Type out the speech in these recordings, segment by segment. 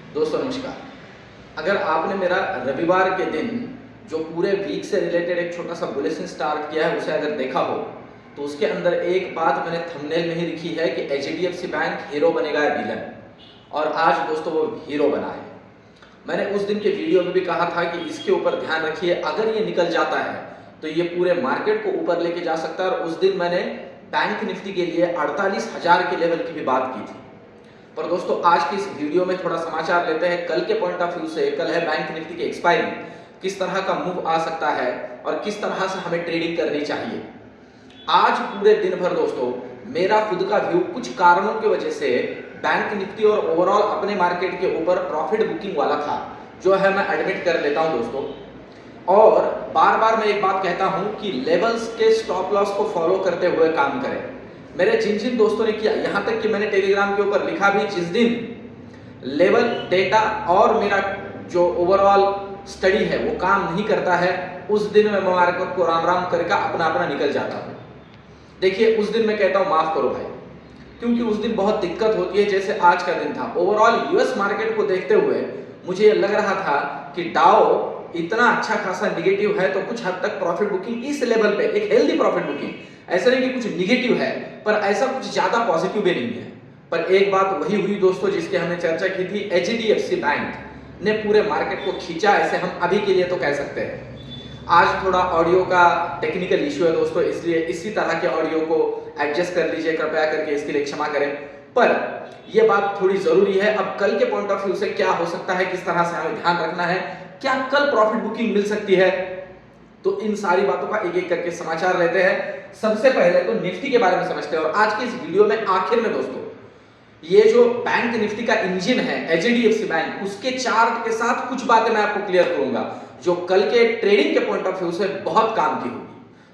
दोस्तों नमस्कार। अगर आपने मेरा रविवार के दिन जो पूरे वीक से रिलेटेड एक छोटा सा बुलेटिन स्टार्ट किया है उसे अगर देखा हो तो उसके अंदर एक बात मैंने थंबनेल में ही लिखी है कि एचडीएफसी बैंक हीरो बनेगा या विलन। और आज दोस्तों वो हीरो बना है। मैंने उस दिन के वीडियो में भी कहा था कि इसके ऊपर ध्यान रखिए, अगर ये निकल जाता है तो ये पूरे मार्केट को ऊपर लेके जा सकता है। और उस दिन मैंने बैंक निफ्टी के लिए 48,000 के लेवल की भी बात की थी। पर दोस्तों आज की इस वीडियो में थोड़ा समाचार लेते हैं कल के पॉइंट ऑफ व्यू से। कल है बैंक निफ्टी की एक्सपायरी, किस तरह का मूव आ सकता है और किस तरह से हमें ट्रेडिंग करनी चाहिए। आज पूरे दिन भर दोस्तों मेरा खुद का व्यू कुछ कारणों की वजह से बैंक निफ्टी और ओवरऑल अपने मार्केट के ऊपर प्रॉफिट बुकिंग वाला था, जो है मैं एडमिट कर लेता हूं दोस्तों। और बार बार मैं एक बात कहता हूं कि लेवल्स के स्टॉप लॉस को फॉलो करते हुए काम करें। मेरे जिन जिन दोस्तों ने किया, यहां तक कि मैंने टेलीग्राम के ऊपर लिखा भी, जिस दिन लेवल डेटा और मेरा जो ओवरऑल स्टडी है वो काम नहीं करता है, उस दिन मैं मार्केट को राम राम करके अपना अपना निकल जाता हूं। देखिए उस दिन मैं कहता हूं माफ करो भाई, क्योंकि उस दिन बहुत दिक्कत होती है। जैसे आज का दिन था, ओवरऑल यूएस मार्केट को देखते हुए मुझे लग रहा था कि डाउ इतना अच्छा खासा निगेटिव है तो कुछ हद तक प्रॉफिट बुकिंग इस लेवल पे एक हेल्दी प्रॉफिट बुकिंग, ऐसा नहीं कि कुछ निगेटिव है पर ऐसा कुछ ज्यादा पॉजिटिव भी नहीं है। पर एक बात वही हुई दोस्तों जिसकी हमने चर्चा की थी, एचडीएफसी बैंक ने पूरे मार्केट को खींचा, ऐसे हम अभी के लिए तो कह सकते हैं। आज थोड़ा ऑडियो का टेक्निकल इश्यू है दोस्तों, इसलिए इसी तरह के ऑडियो को एडजस्ट कर लीजिए, कृपया करके इसके लिए क्षमा करें। पर यह बात थोड़ी जरूरी है। अब कल के पॉइंट ऑफ व्यू से क्या हो सकता है, किस तरह से हमें ध्यान रखना है, क्या कल प्रॉफिट बुकिंग मिल सकती है, तो इन सारी बातों का एक एक करके समाचार लेते हैं। सबसे पहले तो निफ्टी के बारे में समझते हैं। और आज के इस वीडियो में आखिर में दोस्तों ये जो बैंक निफ्टी का इंजन है एचडीएफसी बैंक, उसके चार्ट के साथ कुछ बातें मैं आपको क्लियर करूंगा जो कल के ट्रेडिंग के पॉइंट ऑफ व्यू से बहुत काम की होगी।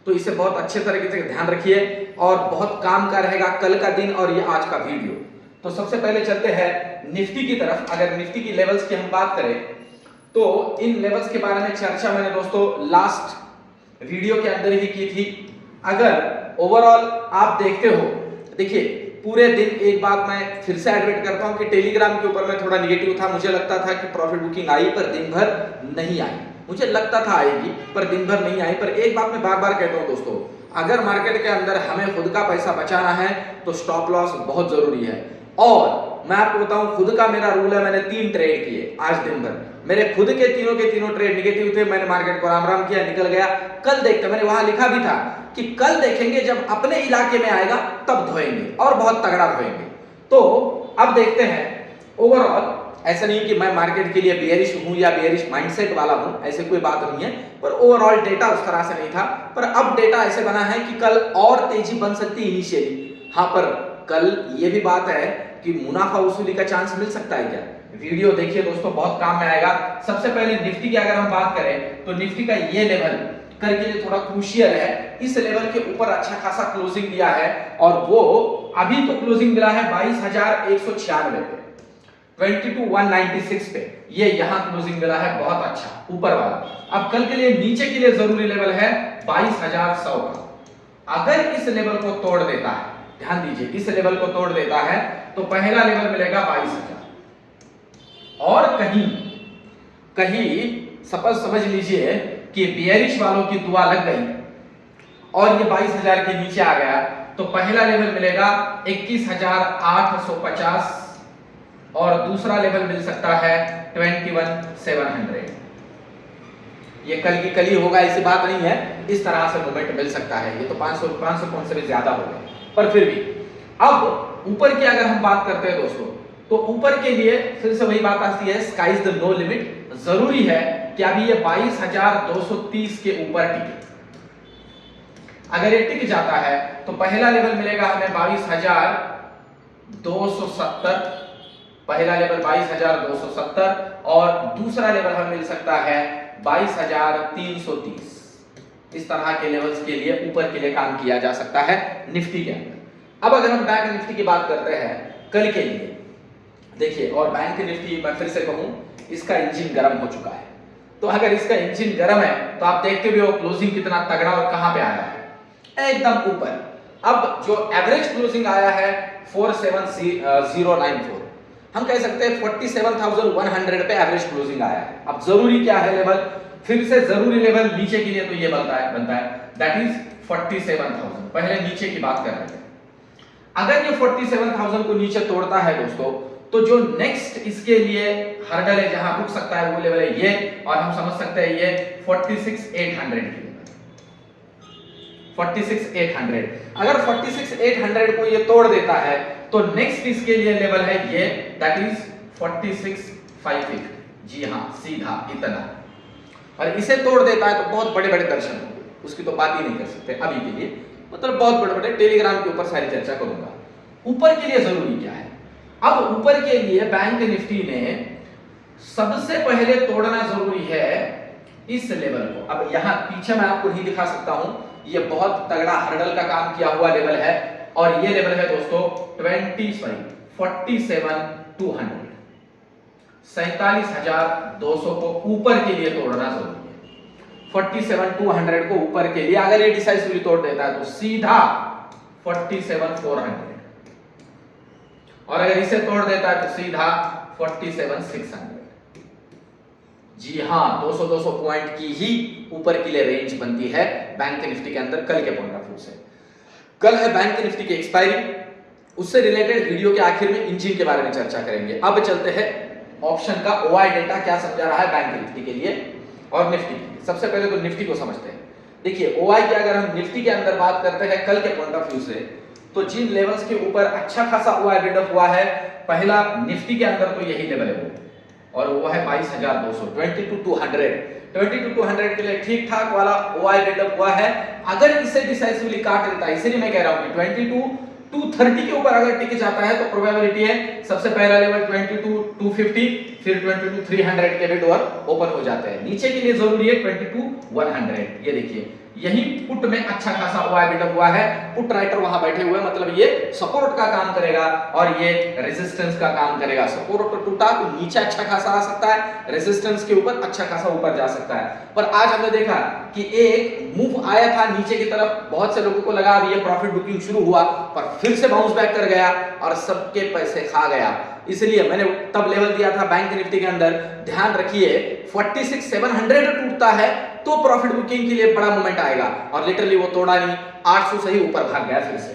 तो इसे बहुत अच्छे तरीके से ध्यान रखिए और बहुत काम का रहेगा कल का दिन और ये आज का वीडियो। तो सबसे पहले चलते हैं निफ्टी की तरफ। अगर निफ्टी की लेवल्स की हम बात करें तो इन लेवल्स के बारे में चर्चा मैंने दोस्तों लास्ट वीडियो के अंदर ही की थी। अगर ओवरऑल आप देखते हो, देखिए पूरे दिन एक बात मैं फिर से एडमिट करता हूं कि टेलीग्राम के ऊपर मैं थोड़ा निगेटिव था। मुझे लगता था कि प्रॉफिट बुकिंग आई पर दिन भर नहीं आई, मुझे लगता था आएगी पर दिन भर नहीं आई। पर एक बात मैं बार बार कहता हूं दोस्तों, अगर मार्केट के अंदर हमें खुद का पैसा बचाना है तो स्टॉप लॉस बहुत जरूरी है। और मैं आपको बताऊं, खुद का मेरा रूल है, मैंने 3 ट्रेड किए आज दिन भर। मेरे खुद के तीनों ट्रेड निगेटिव थे, मैंने मार्केट को राम राम किया, निकल गया। कल देखते, मैंने वहां लिखा भी था कि कल देखेंगे जब अपने इलाके में आएगा तब धोएंगे और बहुत तगड़ा धोएंगे। तो अब देखते हैं ओवरऑल, ऐसा नहीं कि मैं मार्केट के लिए बेयरिश हूं या बेयरिश माइंडसेट वाला हूं, ऐसे कोई बात नहीं है। पर ओवरऑल डेटा उस तरह से नहीं था। पर अब डेटा ऐसे बना है कि कल और तेजी बन सकती है इनिशियली। हाँ, पर कल ये भी बात है कि मुनाफा वसूली का चांस मिल सकता है क्या। वीडियो देखिए दोस्तों, बहुत काम में आएगा। सबसे पहले निफ्टी की अगर हम बात करें तो निफ्टी का ये लेवल कल के लिए थोड़ा क्रूशियल है। इस लेवल के ऊपर अच्छा खासा क्लोजिंग दिया है और वो अभी तो क्लोजिंग मिला है 22,196 पे, 22,196 पे, ये यहां क्लोजिंग मिला है, बहुत अच्छा ऊपर वाला। अब कल के लिए नीचे के लिए जरूरी लेवल है 22,100 का। अगर इस लेवल को तोड़ देता है, ध्यान दीजिए, इस लेवल को तोड़ देता है तो पहला लेवल मिलेगा 22,000 और कहीं सपोज समझ लीजिए कि बेयरिश वालों की दुआ लग गई और ये 22,000 के नीचे आ गया तो पहला लेवल मिलेगा 21,850 और दूसरा लेवल मिल सकता है 21,700। ये कल की कल ही होगा, ऐसी बात नहीं है, इस तरह से मूवमेंट मिल सकता है। ये तो 500 पॉइंट से भी ज्यादा हो गए, पर फिर भी। अब ऊपर की अगर हम बात करते हैं दोस्तों, तो ऊपर के लिए फिर से वही बात आती है, sky is the no limit. जरूरी है कि अभी ये 22,230 के ऊपर टिके। अगर ये टिक जाता है तो पहला लेवल मिलेगा हमें 22,270, पहला लेवल 22,270 और दूसरा लेवल हमें मिल सकता है 22,330। इस तरह के लेवल्स के लिए ऊपर के लिए काम किया जा सकता है निफ्टी के अंदर। अब अगर हम बैंक निफ्टी की बात करते हैं कल के लिए, देखिए, और बैंक निफ्टी मैं फिर से कहूं इसका इंजन गर्म हो चुका है। तो अगर इसका इंजन गर्म है तो आप देखते भी हो क्लोजिंग कितना तगड़ा और कहां पे आया है, एकदम ऊपर। अब जो एवरेज क्लोजिंग आया है 47094, हम कह सकते हैं 47,100 पे एवरेज क्लोजिंग आया है। अब जरूरी क्या है लेवल, फिर से जरूरी लेवल नीचे के लिए तो ये बनता है दैट इज 47,000। पहले नीचे की बात कर रहे थे, अगर ये 47,000 को नीचे तोड़ता है दोस्तों, तो जो नेक्स्ट इसके लिए हर्डल है जहां रुक सकता है वो लेवल है ये, और हम समझ सकते हैं ये 46,800 की लेवल, 46,800। अगर 46,800 को ये तोड़ देता है तो नेक्स्ट इसके लिए लेवल है ये दैट इज 46,550। जी हां, सीधा इतना। और इसे तोड़ देता है तो बहुत बड़े बड़े दर्शन होंगे, उसकी तो बात ही नहीं कर सकते अभी के लिए, मतलब बहुत बड़े बड़े, टेलीग्राम के ऊपर सारी चर्चा करूंगा। ऊपर के लिए जरूरी क्या है, अब ऊपर के लिए बैंक निफ्टी ने सबसे पहले तोड़ना जरूरी है इस लेवल को। अब यहां पीछे मैं आपको नहीं दिखा सकता हूं, ये बहुत तगड़ा हर्डल का काम किया हुआ लेवल है, और ये लेवल है दोस्तों 47,200, 47,200 को ऊपर के लिए तोड़ना जरूरी है। 47,200 को ऊपर के लिए अगर ये डिसाइसिवली तोड़ देता है तो सीधा 47,400, और अगर इसे तोड़ देता है तो सीधा 47,600। जी हां, 200 पॉइंट की ही ऊपर के लिए रेंज बनती है बैंक निफ्टी के अंदर कल के पॉइंट ऑफ व्यू से। कल है बैंक निफ्टी की एक्सपायरी, उससे रिलेटेड वीडियो के आखिर में इंजन के बारे में चर्चा करेंगे। अब चलते हैं ऑप्शन का ओआई डेटा क्या समझा रहा है बैंक निफ्टी के लिए और निफ्टी के लिए। सबसे पहले तो निफ्टी को समझते हैं। देखिए ओआई की अगर हम निफ्टी के अंदर बात करते हैं कल के पॉइंट ऑफ व्यू से, तो जिन लेवल्स के ऊपर अच्छा खासा ओआई बिल्डअप हुआ है, पहला निफ्टी के अंदर तो यही लेवल है वो, और वो है 22,200, 22,200 के लिए ठीक ठाक वाला ओआई बिल्डअप हुआ है। अगर इसे डिसाइसिवली काट देता है, इसलिए मैं कह रहा हूं कि 22,230 के ऊपर अगर टिक जाता है तो प्रोबेबिलिटी है सबसे पहला लेवल 22,250, फिर 22,300 के भी डोर ओपन हो जाते हैं। नीचे के लिए जरूरी है 22,100। ये देखिए यही पुट में अच्छा खासा ओआई बिल्डअप हुआ है, पुट राइटर वहां बैठे हुए हैं, मतलब ये सपोर्ट का काम करेगा और ये रेजिस्टेंस का काम करेगा। सपोर्ट तो टूटा तो नीचे अच्छा खासा आ सकता है, रेजिस्टेंस के ऊपर अच्छा खासा ऊपर जा सकता है। पर आज हमने देखा कि एक मूव आया था नीचे की तरफ, बहुत से लोगों को लगा अभी ये प्रॉफिट बुकिंग शुरू हुआ, पर फिर से बाउंस बैक कर गया और सबके पैसे खा गया। इसलिए मैंने तब लेवल दिया था बैंक निफ्टी के अंदर, ध्यान रखिए 46,700 टूटता है तो प्रॉफिट बुकिंग के लिए बड़ा मोमेंट आएगा, और लिटरली वो तोड़ा नहीं, 800 से ही ऊपर भाग गया फिर से।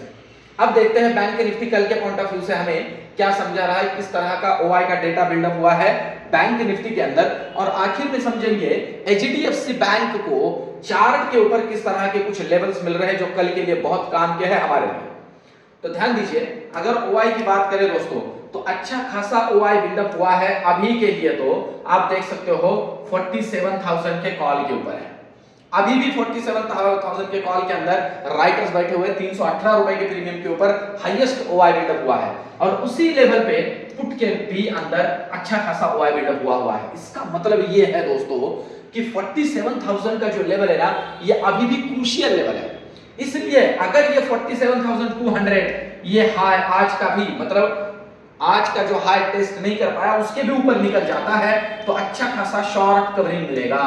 अब देखते हैं बैंक निफ्टी कल के पॉइंट ऑफ व्यू से हमें क्या समझा रहा है, किस तरह का ओआई का डेटा बिल्डअप हुआ है बैंक निफ्टी के अंदर, और आखिर में समझेंगे एचडीएफसी बैंक को चार्ट के ऊपर किस तरह के कुछ लेवल्स मिल रहे हैं जो कल के लिए बहुत काम के हैं हमारे लिए। तो ध्यान दीजिए, अगर ओआई की बात करें दोस्तों तो अच्छा खासा ओआई बिल्डअप हुआ है अभी के लिए। तो आप देख सकते हो 47,000 के कॉल के ऊपर है, अभी भी 47,000 के कॉल के अंदर राइटर्स बैठे हुए 318 रुपए के प्रीमियम के ऊपर हाईएस्ट ओआई बिल्डअप हुआ है, और उसी लेवल पे पुट के भी अंदर अच्छा खासा ओआई बिल्डअप हुआ है। इसका मतलब ये है दोस्तों कि 47,000 का जो लेवल है ना, ये अभी भी क्रूशियल लेवल है। इसलिए अगर ये 47,200 ये हाई आज का भी, मतलब आज का जो हाई टेस्ट नहीं कर पाया उसके भी ऊपर निकल जाता है तो अच्छा खासा शॉर्ट कवरिंग मिलेगा।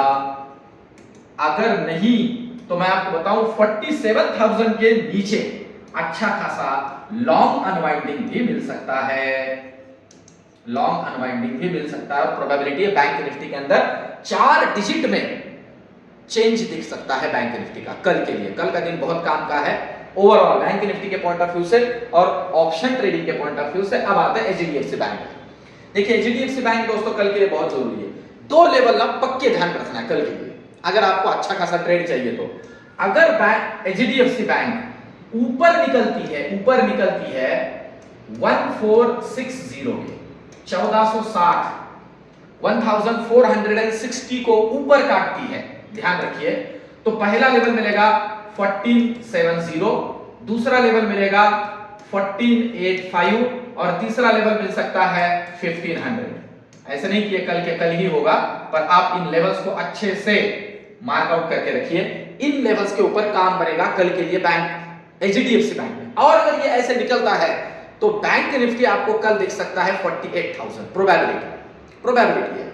अगर नहीं तो मैं आपको बताऊं 47,000 के नीचे अच्छा खासा लॉन्ग अनवाइंडिंग भी मिल सकता है, लॉन्ग अनवाइंडिंग भी मिल सकता है। और प्रोबेबिलिटी है बैंक निफ्टी के अंदर 4 डिजिट में चेंज दिख सकता है बैंक निफ्टी का कल के लिए। कल का दिन बहुत काम का है ओवरऑल बैंक निफ्टी के पॉइंट ऑफ व्यू से और ऑप्शन ट्रेडिंग के पॉइंट ऑफ व्यू से। अब आते हैं एचडीएफसी बैंक। देखिए एचडीएफसी बैंक दोस्तों कल के लिए बहुत जरूरी है। 2 लेवल ना पक्के ध्यान रखना है कल के लिए अगर आपको अच्छा खासा ट्रेड चाहिए तो। अगर बैंक एचडीएफसी बैंक ऊपर निकलती है 1460 के 1460 1460 को ऊपर काटती है, ध्यान रखिए, तो पहला लेवल मिलेगा 1470, दूसरा लेवल मिलेगा 1485 और तीसरा लेवल मिल सकता है 1500। ऐसे नहीं कि कल के कल ही होगा, पर आप इन लेवल्स को अच्छे से मार्क आउट करके रखिए। इन लेवल्स के ऊपर काम बनेगा कल के लिए बैंक एचडीएफसी बैंक में। और अगर ये ऐसे निकलता है तो बैंक निफ्टी आपको कल दिख सकता है 48,000 प्रोबेबिलिटी है।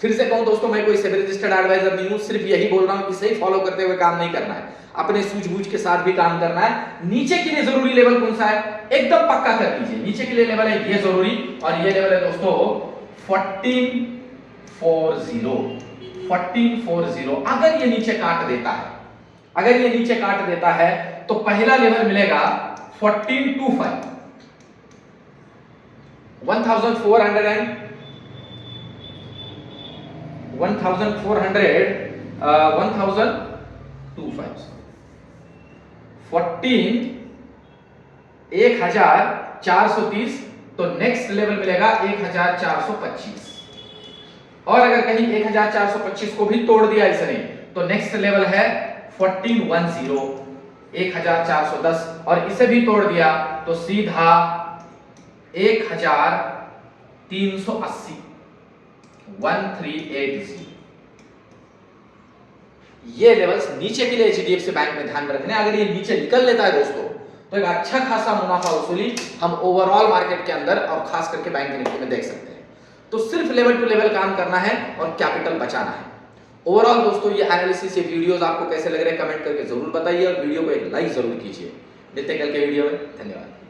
फिर से कहूं दोस्तों, मैं कोई सेबी रजिस्टर्ड एडवाइजर नहीं हूं, सिर्फ यही बोल रहा हूं कि सही फॉलो करते हुए काम नहीं करना है, अपने सूझबूझ के साथ भी काम करना है। नीचे के लिए जरूरी लेवल कौन सा है, एकदम पक्का कर लीजिए। नीचे के लिए लेवल है ये जरूरी, और ये लेवल है दोस्तों 1440। अगर ये नीचे काट देता है, अगर ये नीचे काट देता है तो पहला लेवल मिलेगा 1425, 1425 1430, तो नेक्स्ट लेवल मिलेगा 1425। और अगर कहीं 1425 को भी तोड़ दिया इसने तो नेक्स्ट लेवल है 1410, 1410, और इसे भी तोड़ दिया तो सीधा 1380, 1380। ये लेवल्स नीचे के लिए एचडीएफसी बैंक में ध्यान में रखने। अगर ये नीचे निकल लेता है दोस्तों तो एक अच्छा खासा मुनाफा वसूली हम ओवरऑल मार्केट के अंदर और खास करके बैंक निफ्टी में देख सकते हैं। तो सिर्फ लेवल टू लेवल काम करना है और कैपिटल बचाना है। ओवरऑल दोस्तों ये एनालिसिस, ये वीडियोस आपको कैसे लग रहे हैं कमेंट करके जरूर बताइए, और वीडियो को एक लाइक जरूर कीजिए। मिलते हैं कल के वीडियो में, धन्यवाद।